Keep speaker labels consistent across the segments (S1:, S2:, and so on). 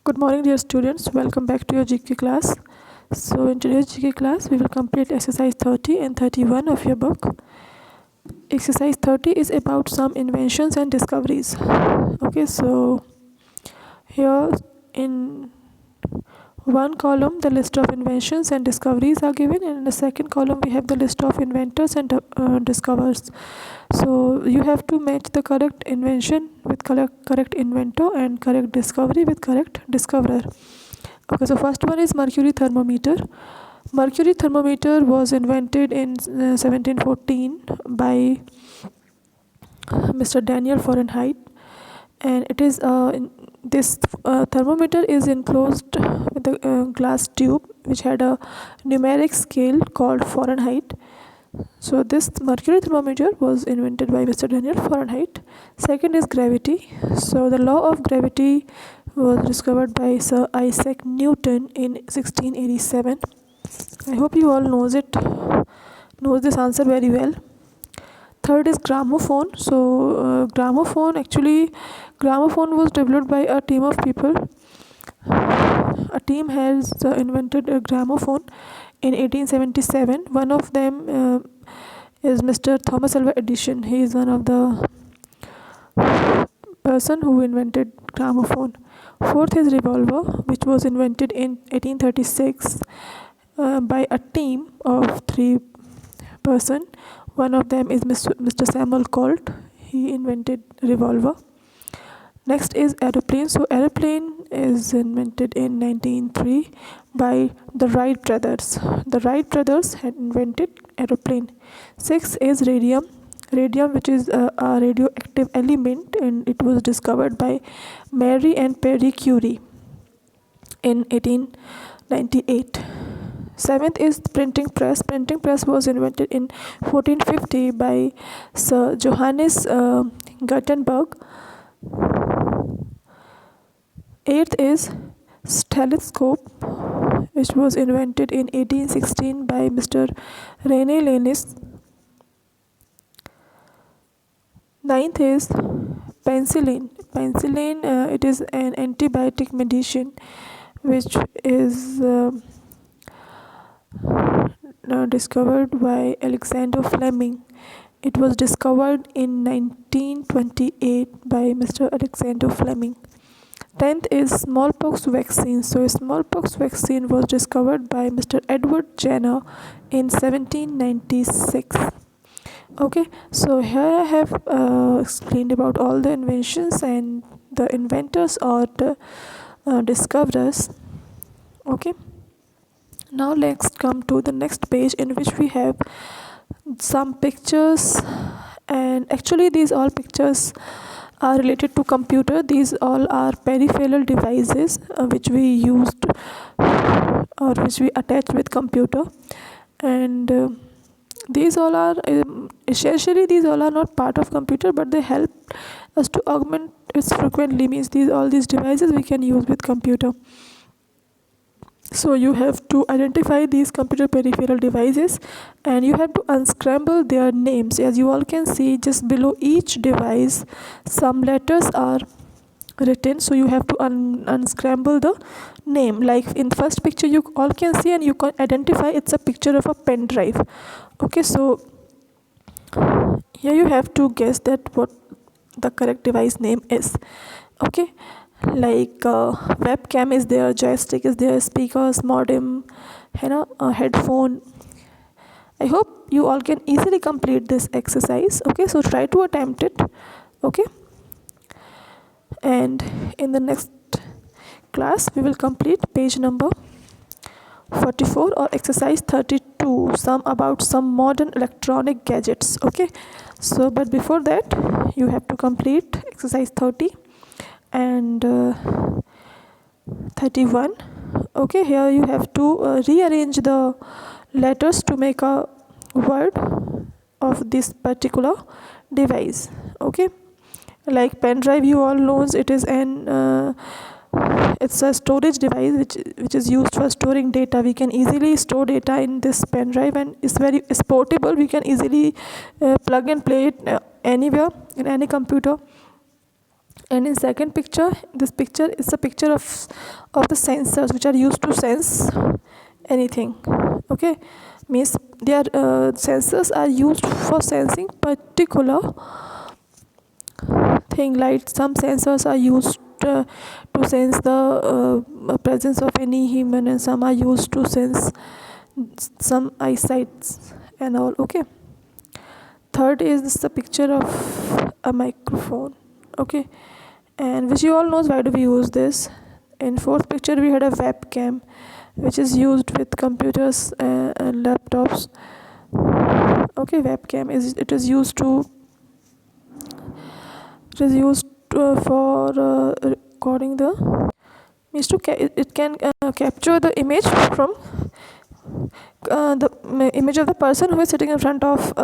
S1: Good morning, dear students. Welcome back to your GK class. So, in today's GK class, we will complete exercise 30 and 31 of your book. Exercise 30 is about some inventions and discoveries. Okay, so here in one column, the list of inventions and discoveries are given, and in the second column, we have the list of inventors and discoverers. So you have to match the correct invention with correct inventor and correct discovery with correct discoverer. Okay, so first one is mercury thermometer. Mercury thermometer was invented in 1714 by Mr. Daniel Fahrenheit, and it is this thermometer is enclosed with a glass tube which had a numeric scale called Fahrenheit. So this mercury thermometer was invented by Mr. Daniel Fahrenheit. Second is gravity. So the law of gravity was discovered by Sir Isaac Newton in 1687. I hope you all knows this answer very well. Third is gramophone. So gramophone was developed by a team of people. A team has invented a gramophone in 1877. One of them is Mr. Thomas Alva Edison. He is one of the person who invented gramophone. Fourth is revolver, which was invented in 1836 by a team of 3 person. One of them is Mr. Samuel Colt. He invented revolver. Next is aeroplane. So aeroplane is invented in 1903 by the Wright brothers. The Wright brothers had invented aeroplane. Sixth is radium. Radium, which is a radioactive element, and it was discovered by Marie and Pierre Curie in 1898. Seventh is printing press. Printing press was invented in 1450 by Sir Johannes Gutenberg. Eighth is telescope, which was invented in 1816 by Mr. Rene Laennec. Ninth is penicillin. Penicillin, it is an antibiotic medicine which is discovered by Alexander Fleming. It was discovered in 1928 by Mr. Alexander Fleming. 10th is smallpox vaccine. So smallpox vaccine was discovered by Mr. Edward Jenner in 1796. Okay, so here I have explained about all the inventions and the inventors or the discoverers. Okay, now let's come to the next page, in which we have some pictures, and actually these all pictures are related to computer. These all are peripheral devices which we used or which we attach with computer, and these all are essentially these all are not part of computer, but they help us to augment its frequently. Means all these devices we can use with computer. So you have to identify these computer peripheral devices, and you have to unscramble their names. As you all can see, just below each device some letters are written, so you have to unscramble the name. Like in first picture you all can see, and you can identify it's a picture of a pen drive. Okay, so here you have to guess that what the correct device name is. Okay, like webcam is there, joystick is there, speakers, modem, headphone. I hope you all can easily complete this exercise. Okay, so try to attempt it. Okay, and in the next class we will complete page number 44 or exercise 32, some modern electronic gadgets. Okay, so but before that you have to complete exercise 30 and 31. Okay, here you have to rearrange the letters to make a word of this particular device. Okay, like pen drive, you all knows it is an it's a storage device which is used for storing data. We can easily store data in this pen drive, and it's portable. We can easily plug and play it anywhere in any computer. And in second picture, this picture is a picture of the sensors which are used to sense anything. Okay, means their sensors are used for sensing particular thing, like some sensors are used to sense the presence of any human, and some are used to sense some eyesights and all. Okay, third is this, the picture of a microphone. Okay, and which you all knows why do we use this. In fourth picture we had a webcam which is used with computers and laptops. Okay, webcam is used for recording the means to it can capture the image from the image of the person who is sitting in front of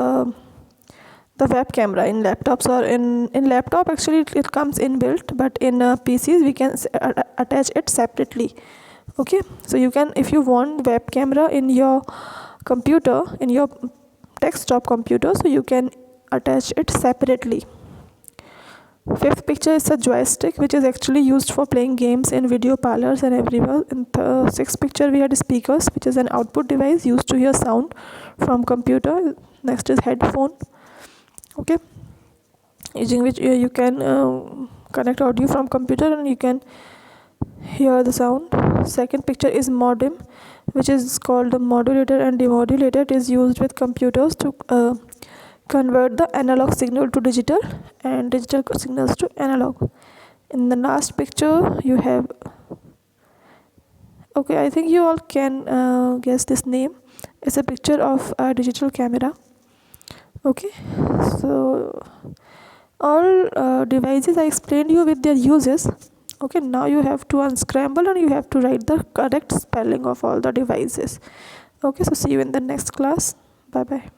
S1: the web camera. In laptops or in laptop actually it comes inbuilt, but in PCs we can attach it separately. Okay, so you can, if you want web camera in your computer, in your desktop computer, so you can attach it separately. Fifth picture is a joystick which is actually used for playing games in video parlors and everywhere. In the sixth picture we had speakers, which is an output device used to hear sound from computer. Next is headphone. Okay, using which you can connect audio from computer and you can hear the sound. Second picture is modem, which is called a modulator and demodulator. It is used with computers to convert the analog signal to digital and digital signals to analog. In the last picture you have, okay, I think you all can guess this name. It's a picture of a digital camera. Okay, so all devices I explained you with their uses. Okay, now you have to unscramble and you have to write the correct spelling of all the devices. Okay, so see you in the next class. Bye bye.